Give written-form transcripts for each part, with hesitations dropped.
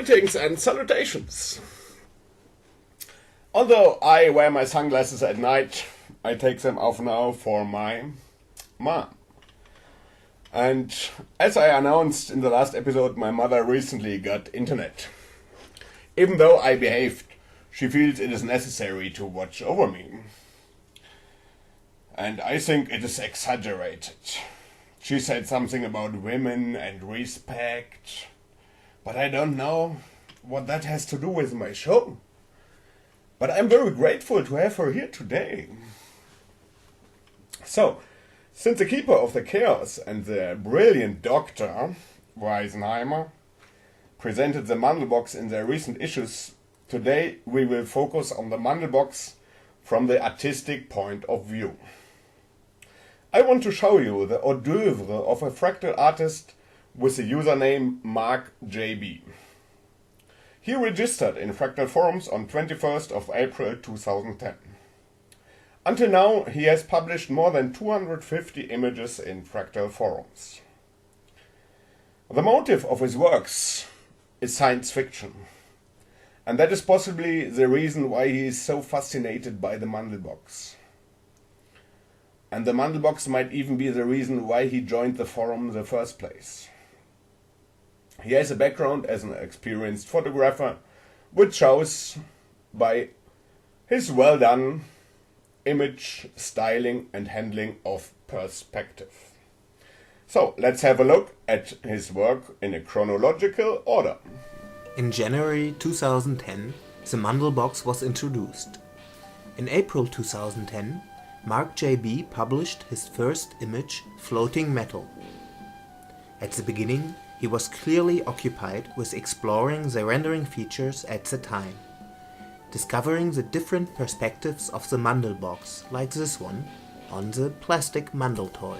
Greetings and salutations! Although I wear my sunglasses at night, I take them off now for my mom. And as I announced in the last episode, my mother recently got internet. Even though I behaved, she feels it is necessary to watch over me. And I think it is exaggerated. She said something about women and respect, but I don't know what that has to do with my show. But I'm very grateful to have her here today. So, since the keeper of the chaos and the brilliant Dr. Weisenheimer presented the Mandelbox in their recent issues, today we will focus on the Mandelbox from the artistic point of view. I want to show you the hors d'oeuvre of a fractal artist with the username MarkJBee. He registered in Fractal forums on 21st of April 2010. Until now, he has published more than 250 images in Fractal forums. The motive of his works is science fiction, and that is possibly the reason why he is so fascinated by the Mandelbox. And the Mandelbox might even be the reason why he joined the forum in the first place. He has a background as an experienced photographer, which shows by his well-done image styling and handling of perspective. So, let's have a look at his work in a chronological order. In January 2010, the Mandelbox was introduced. In April 2010, MarkJBee published his first image, Floating Metal. At the beginning, he was clearly occupied with exploring the rendering features at the time, discovering the different perspectives of the Mandelbox, like this one, on the plastic Mandel toy.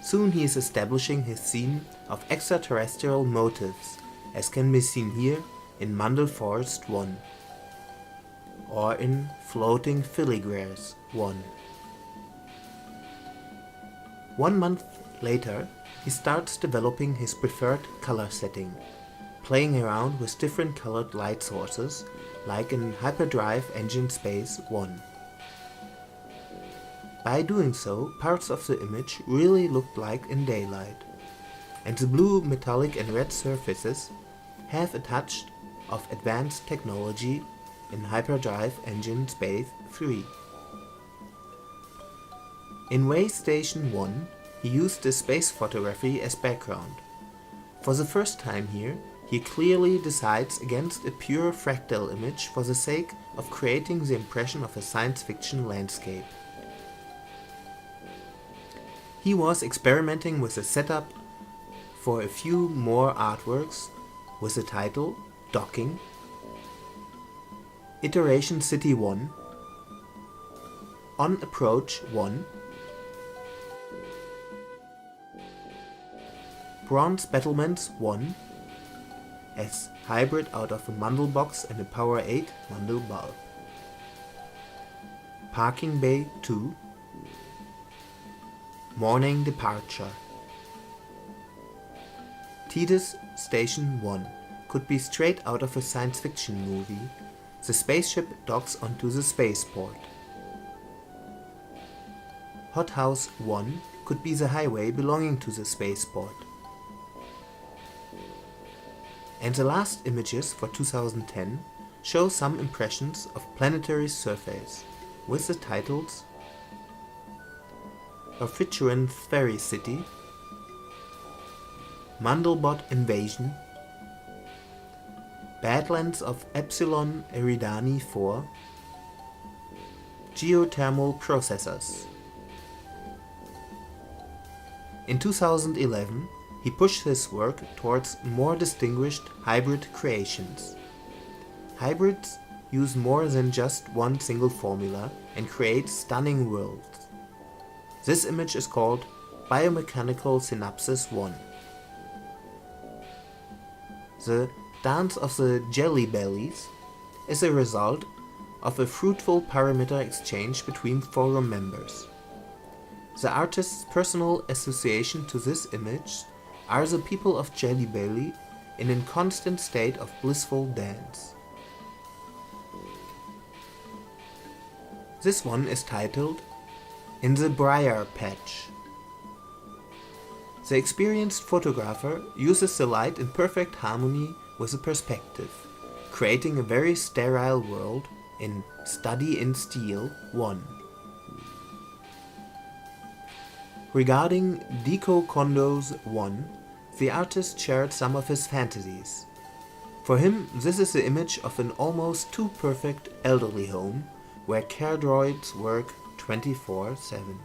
Soon he is establishing his theme of extraterrestrial motifs, as can be seen here in Mandel Forest 1, or in Floating Filigrees 1. 1 month later, he starts developing his preferred color setting, playing around with different colored light sources, like in Hyperdrive Engine Space 1. By doing so, parts of the image really looked like in daylight, and the blue, metallic and red surfaces have a touch of advanced technology in Hyperdrive Engine Space 3. In Way Station 1, he used the space photography as background. For the first time here, he clearly decides against a pure fractal image for the sake of creating the impression of a science fiction landscape. He was experimenting with a setup for a few more artworks with the title Docking, Iteration City 1, On Approach 1, Bronze Battlements 1, as hybrid out of a Mandelbox and a Power 8 mandelbulb, Parking Bay 2, Morning Departure. Tidus Station 1 could be straight out of a science fiction movie. The spaceship docks onto the spaceport. Hothouse 1 could be the highway belonging to the spaceport. And the last images for 2010 show some impressions of planetary surface, with the titles Orphichuan Ferry City, Mandelbot Invasion, Badlands of Epsilon Eridani 4, Geothermal Processors. In 2011, he pushed his work towards more distinguished hybrid creations. Hybrids use more than just one single formula and create stunning worlds. This image is called Biomechanical Synapses 1. The Dance of the Jelly Bellies is a result of a fruitful parameter exchange between forum members. The artist's personal association to this image are the people of Jelly Belly in a constant state of blissful dance. This one is titled In the Briar Patch. The experienced photographer uses the light in perfect harmony with the perspective, creating a very sterile world in Study in Steel 1. Regarding Deco Condos 1, the artist shared some of his fantasies. For him, this is the image of an almost too perfect elderly home where care droids work 24/7.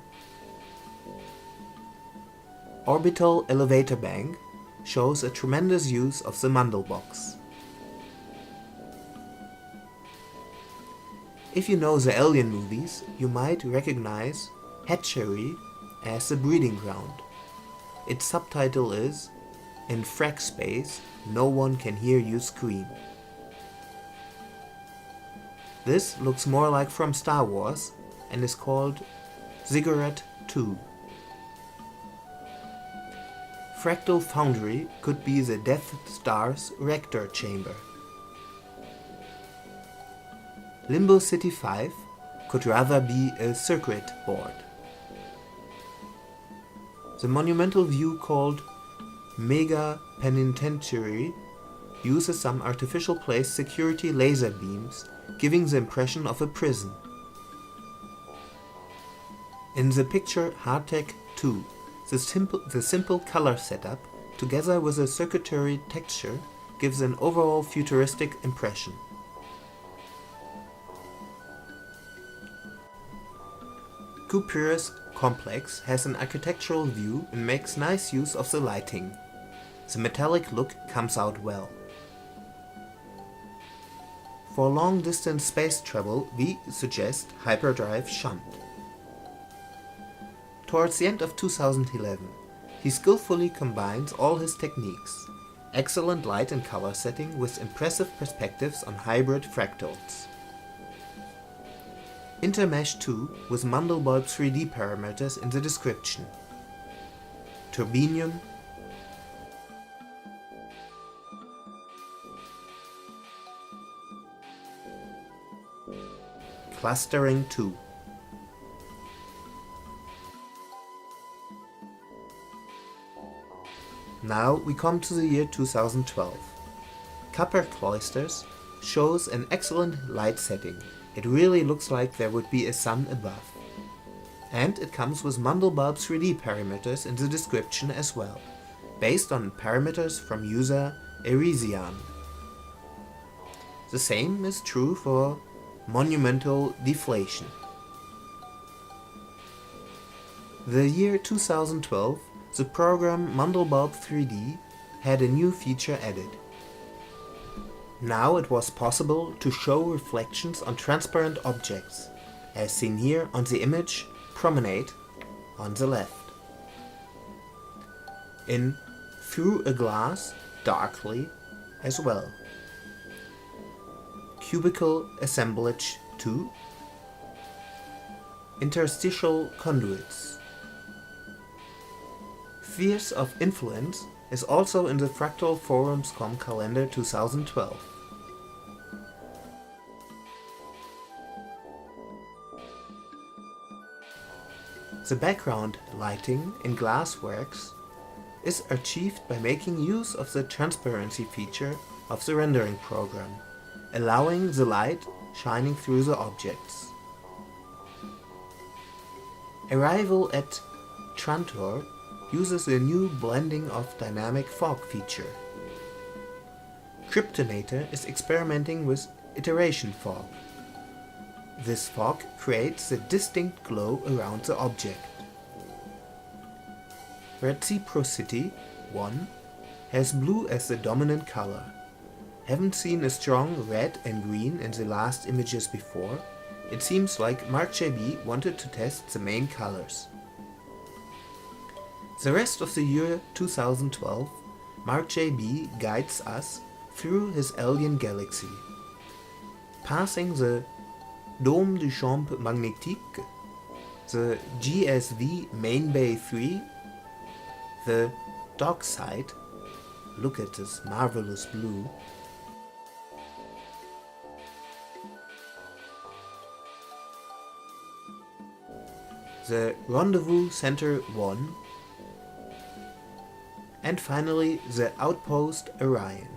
Orbital Elevator Bank shows a tremendous use of the Mandelbox. If you know the Alien movies, you might recognize Hatchery as the breeding ground. Its subtitle is In Frack Space, No One Can Hear You Scream. This looks more like from Star Wars and is called Ziggurat 2. Fractal Foundry could be the Death Star's reactor chamber. Limbo City 5 could rather be a circuit board. The monumental view called Mega Penitentiary uses some artificial placed security laser beams, giving the impression of a prison. In the picture Hardtech 2, the simple color setup, together with a circuitry texture, gives an overall futuristic impression. Cooper's complex has an architectural view and makes nice use of the lighting. The metallic look comes out well. For long-distance space travel, we suggest Hyperdrive Shunt. Towards the end of 2011, he skillfully combines all his techniques, excellent light and color setting with impressive perspectives on hybrid fractals. Intermesh 2 with Mandelbulb 3D parameters in the description. Turbinium, Clustering 2. Now we come to the year 2012. Copper Cloisters shows an excellent light setting. It really looks like there would be a sun above. And it comes with Mandelbulb 3D parameters in the description as well, based on parameters from user Erisian. The same is true for Monumental Deflation. The year 2012, the program Mandelbulb 3D had a new feature added. Now it was possible to show reflections on transparent objects, as seen here on the image Promenade on the left. In Through a Glass darkly as well. Cubical Assemblage 2. Interstitial Conduits. Spheres of Influence is also in the Fractal Forums.com calendar 2012. The background lighting in Glassworks is achieved by making use of the transparency feature of the rendering program, allowing the light shining through the objects. Arrival at Trantor uses a new blending of dynamic fog feature. Kryptonator is experimenting with iteration fog. This fog creates a distinct glow around the object. Reciprocity 1 has blue as the dominant color. Haven't seen a strong red and green in the last images before. It seems like MarkJBee wanted to test the main colors. The rest of the year 2012, MarkJBee guides us through his alien galaxy. Passing the Dôme du Champ Magnétique, the GSV Main Bay 3, the Dark Side, look at this marvelous blue. The Rendezvous Center 1, and finally the Outpost Orion.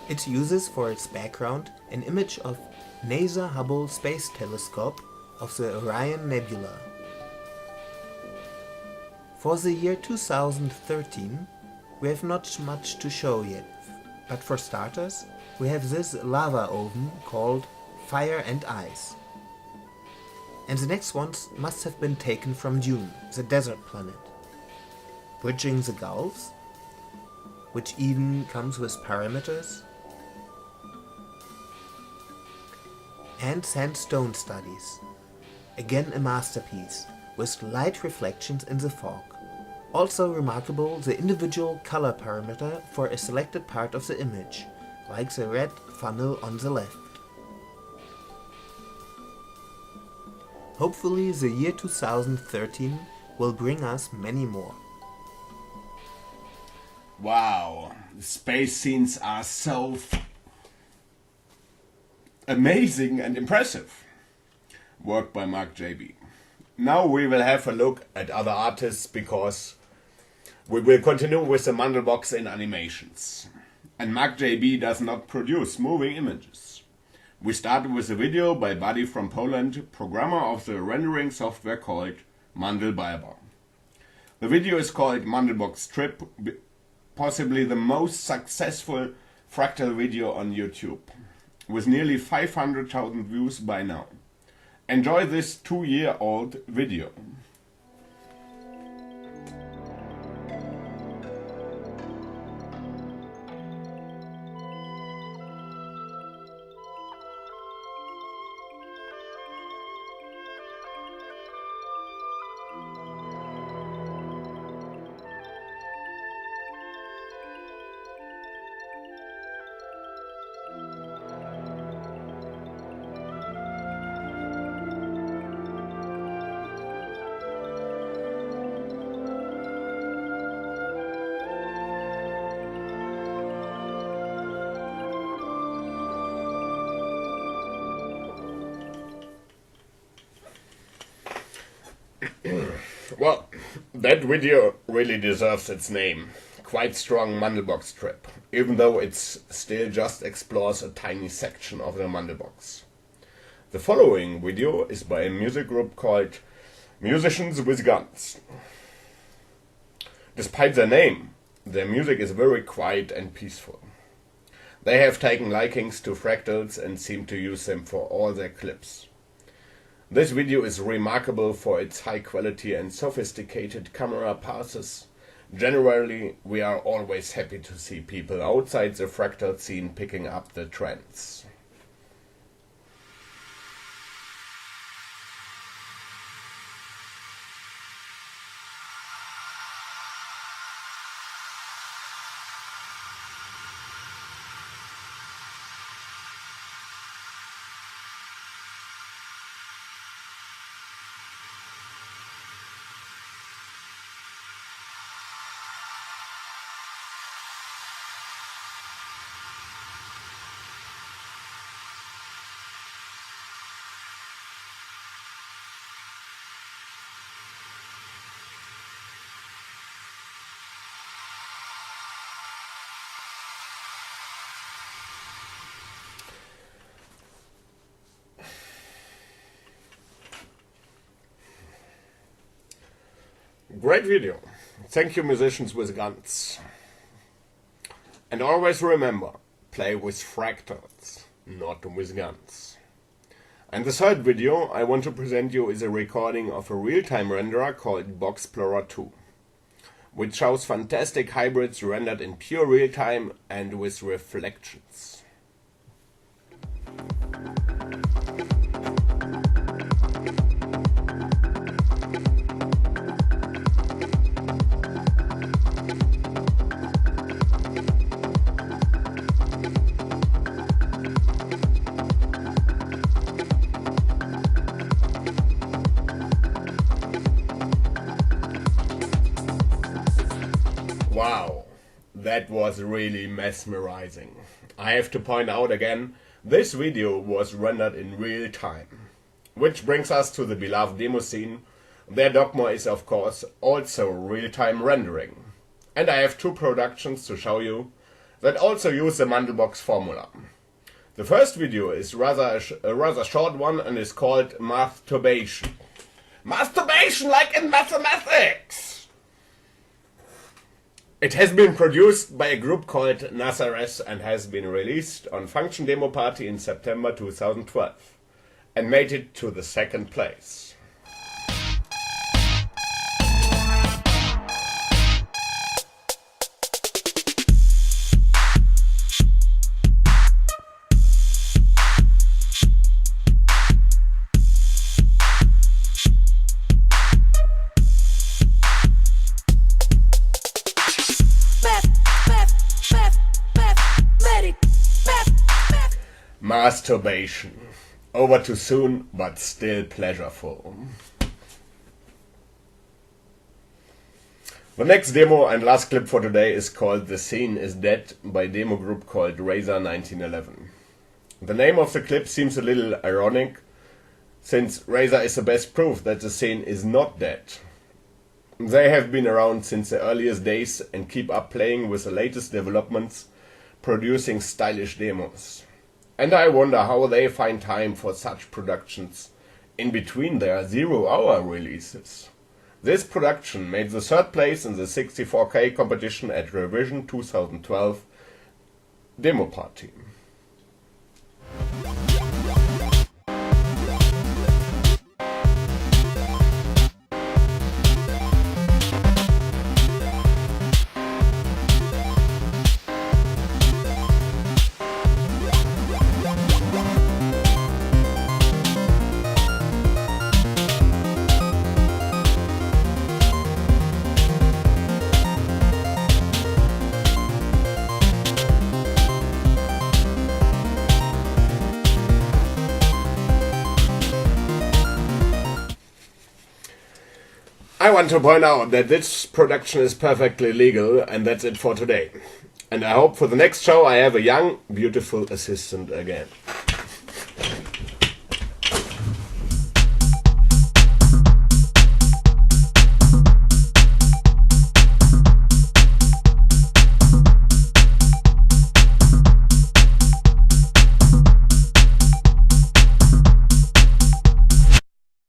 It uses for its background an image of NASA Hubble Space Telescope of the Orion Nebula. For the year 2013, we have not much to show yet, but for starters, we have this lava oven called Fire and Ice. And the next ones must have been taken from Dune, the desert planet. Bridging the Gulfs, which even comes with parameters, and Sandstone Studies, again a masterpiece, with light reflections in the fog. Also remarkable the individual color parameter for a selected part of the image, like the red funnel on the left. Hopefully the year 2013 will bring us many more. Wow, the space scenes are so amazing and impressive. Work by MarkJBee. Now we will have a look at other artists because we will continue with the Mandelbox in animations. And MarkJBee does not produce moving images. We started with a video by Buddy from Poland, programmer of the rendering software called Mandelbulb. The video is called Mandelbox Trip, possibly the most successful fractal video on YouTube, with nearly 500,000 views by now. Enjoy this 2-year-old video. Well, that video really deserves its name. Quite strong Mandelbox Trip, even though it still just explores a tiny section of the Mandelbox. The following video is by a music group called Musicians with Guns. Despite their name, their music is very quiet and peaceful. They have taken likings to fractals and seem to use them for all their clips. This video is remarkable for its high quality and sophisticated camera passes. Generally, we are always happy to see people outside the fractal scene picking up the trends. Great video. Thank you, Musicians with Guns. And always remember, play with fractals, not with guns. And the third video I want to present you is a recording of a real-time renderer called Boxplorer 2, which shows fantastic hybrids rendered in pure real-time and with reflections. Wow, that was really mesmerizing. I have to point out again, this video was rendered in real time. Which brings us to the beloved demo scene. Their dogma is of course also real-time rendering. And I have two productions to show you that also use the Mandelbox formula. The first video is a rather short one and is called Mathturbation. Masturbation like in mathematics! It has been produced by a group called Nazareth and has been released on Function Demo Party in September 2012 and made it to the second place. Masturbation. Over too soon, but still pleasureful. The next demo and last clip for today is called The Scene is Dead by a demo group called Razor 1911. The name of the clip seems a little ironic, since Razor is the best proof that the scene is not dead. They have been around since the earliest days and keep up playing with the latest developments, producing stylish demos. And I wonder how they find time for such productions in between their 0-hour releases. This production made the third place in the 64K competition at Revision 2012 Demo Party. I want to point out that this production is perfectly legal, and that's it for today. And I hope for the next show I have a young, beautiful assistant again.